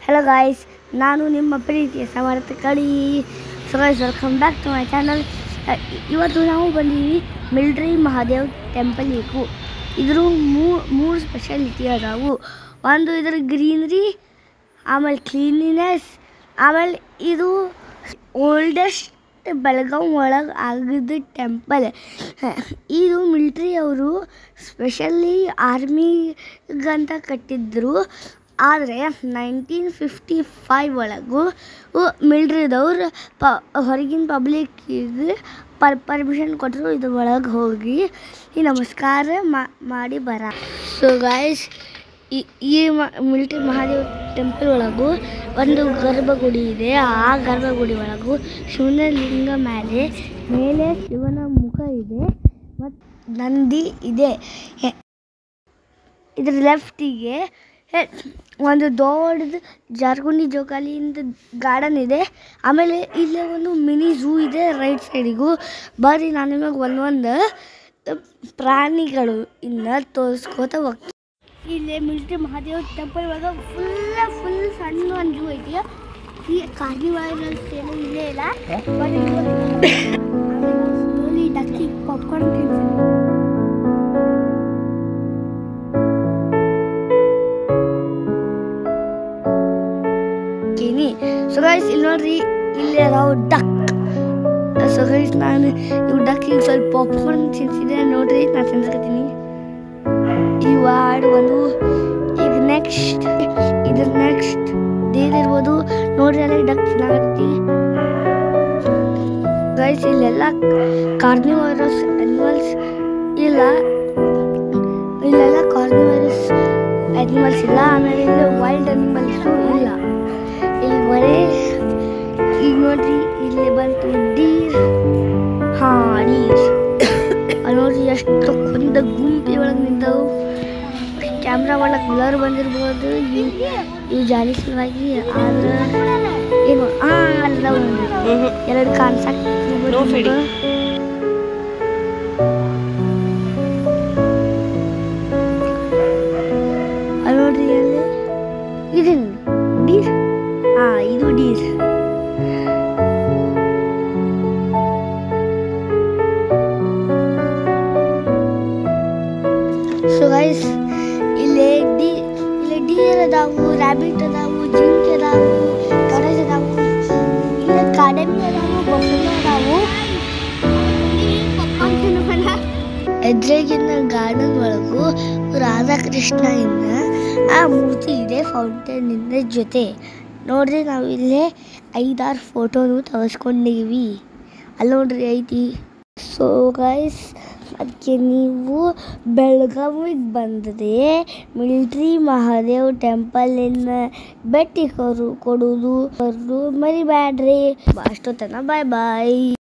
Hello guys, ನಾನು ನಿಮ್ಮ ಪ್ರೀತಿಯ Samarth Kadi. So guys, welcome back to my channel. ಇವತ್ತು ನಾವು ಬಂದೀವಿ ಮಿಲ್ಟ್ರಿ ಮಹಾದೇವ್ ಟೆಂಪಲ್ಗೂ. ಇದ್ರ ಮೂರು ಸ್ಪೆಷಾಲಿಟಿ ಅದಾವು. ಒಂದು ಇದ್ರ ಗ್ರೀನರಿ, ಆಮೇಲೆ ಕ್ಲೀನಿನೆಸ್, ಆಮೇಲೆ ಇದು ಓಲ್ಡೆಸ್ಟ್ ಬೆಳಗಾವಿ ಒಳಗೆ ಆಗಿದ್ದ ಟೆಂಪಲ್. ಇದು ಮಿಲ್ಟ್ರಿ ಅವರು ಸ್ಪೆಷಲಿ ಆರ್ಮಿಗಂತ ಕಟ್ಟಿದ್ರು. ಆದರೆ 1955 ಒಳಗೂ ಮಿಲ್ಟ್ರಿದವ್ರು ಹೊರಗಿನ ಪಬ್ಲಿಕ್ಕಿಗೆ ಪರ್ಮಿಷನ್ ಕೊಟ್ಟರು ಇದ್ರ ಒಳಗೆ ಹೋಗಿ ಈ ನಮಸ್ಕಾರ ಮಾಡಿ ಬರ. ಸೊ ಗಾಯ್ಸ್, ಈ ಮಿಲ್ಟ್ರಿ ಮಹಾದೇವ್ ಟೆಂಪಲ್ ಒಳಗೂ ಒಂದು ಗರ್ಭಗುಡಿ ಇದೆ. ಆ ಗರ್ಭಗುಡಿ ಒಳಗೂ ಶಿವನ ಲಿಂಗ ಮೇಲೆ ಶಿವನ ಮುಖ ಇದೆ ಮತ್ತು ನಂದಿ ಇದೆ. ಇದ್ರ ಲೆಫ್ಟಿಗೆ ಒಂದು ದೊಡ್ಡದು ಜಾರ್ಗುಂಡಿ ಜೋಕಾಲಿಯಿಂದ ಗಾರ್ಡನ್ ಇದೆ. ಆಮೇಲೆ ಇಲ್ಲೇ ಒಂದು ಮಿನಿ ಝೂ ಇದೆ ರೈಟ್ ಸೈಡಿಗೂ. ಬರ್ರಿ, ನಾನು ನಿಮಗೆ ಒಂದೊಂದು ಪ್ರಾಣಿಗಳು ಇನ್ನು ತೋರಿಸ್ಕೋತ ಹೋಗ್ತೀನಿ. ಇಲ್ಲೇ ಮಿಲ್ಟ್ರಿ ಮಹಾದೇವ್ ಟೆಂಪಲ್ ಒಳಗೆ ಫುಲ್ ಸಣ್ಣ ಒಂದು ಝೂ ಐತಿ. ಈ ಕಾರ್ನಿವಾಲ್ಸ್ ಏನು ಇಲ್ಲೇ ಇಲ್ಲ. ಬರ್ರಿ, ಡಕ್ಕಿ ಪಾಪ್ಕಾರ್ನ್ ತಿನ್ಸಿ. ಸೊ ಗೈಸ್, ಇಲ್ಲಿ ನೋಡ್ರಿ, ಇಲ್ಲಿ ಅದಾವ ಡಕ್. ಸೊ ಗೈಸ್, ನಾನು ಇವು ಡಕ್ಕಿಗೆ ಸ್ವಲ್ಪ ಪಾಪ್ಕಾರ್ನ್ ತಿನ್ಸಿದೆ. ನೋಡ್ರಿ, ನಾನು ತಿನ್ಸ್ಕೊತೀನಿ. ಇವಾಡು ಒಂದು ಈಗ ನೆಕ್ಸ್ಟ್ ಇದಿರ್ಬೋದು. ನೋಡ್ರಿ, ಅಲ್ಲಿ ಡಕ್ ಚೆನ್ನಾಗತ್ತಿ. ಗೈಸ್, ಇಲ್ಲೆಲ್ಲ ಕಾರ್ನಿವರಸ್ ಅನಿಮಲ್ಸ್ ಇಲ್ಲ. ಇಲ್ಲೆಲ್ಲ ಕಾರ್ನಿವರಸ್ ಅನಿಮಲ್ಸ್ ಇಲ್ಲ. ಆಮೇಲೆ ಇಲ್ಲಿ ವೈಲ್ಡ್ ಅನಿಮಲ್ಸು ಇಲ್ಲ. ಇಲ್ಲಿ ಬರೀ ಈಗ ನೋಡ್ರಿ, ಇಲ್ಲಿ ಬಂತು ಡೀರ್. ಡೀರ್ ಅಲ್ಲಿ ನೋಡ್ರಿ ಎಷ್ಟು ಒಂದು ಗುಂಪಿ ಒಳಗೆ ನಿಂತವು. ಕ್ಯಾಮ್ರಾ ಒಳಗೆ ಬ್ಲರ್ ಬಂದಿರ್ಬೋದು ಇವು ಜಾಲಿ ಸಲುವಾಗಿ. ಆದ್ರೆ ಏನು ಅಲ್ಲ, ಎರಡು ಕಾನ್ಸೆಪ್ಟ್ ಅಲ್ಲಿ ನೋಡ್ರಿ, ಅಲ್ಲಿ ಇದು ಡೀರ್. ಇದು ಡೀರ್. ಸೊ ಗೈಸ್, ಇಲ್ಲಿ ಡೀರ್ ಅದಾವು, ರ್ಯಾಬಿಟ್ ಅದಾವು, ಜಿಂಕೆ ಅದಾವು, ಕಡಜ್ ಅದಾವು, ಇಲ್ಲಿ ಕಾಡೆಮ್ಮೆ ಅದಾವು, ಬಫೆಲೋ ಅದಾವು. ಎದ್ರೆಗಿನ ಗಾರ್ಡನ್ ಒಳಗೂ ರಾಧಾಕೃಷ್ಣ ಇನ್ನ ಆ ಮೂರ್ತಿ ಇದೆ ಫೌಂಟೇನ್ ಇಂದ ಜೊತೆ. ನೋಡ್ರಿ, ನಾವು ಇಲ್ಲೇ 5-6 ಫೋಟೋನು ತೆಗೆಸ್ಕೊಂಡೀವಿ. ಅಲ್ಲಿ ನೋಡ್ರಿ ಐತಿ. ಸೊ ಗೈಸ್, ಅದಕ್ಕೆ ನೀವು ಬೆಳಗಾವಿಗೆ ಬಂದರೆ ಮಿಲ್ಟ್ರಿ ಮಹಾದೇವ್ ಟೆಂಪಲಿನ ಭೇಟಿ ಕೊಡೋದು ಮರಿಬ್ಯಾಡ್ರಿ. ಅಷ್ಟೊತ್ತನ ಬಾಯ್ ಬಾಯ್.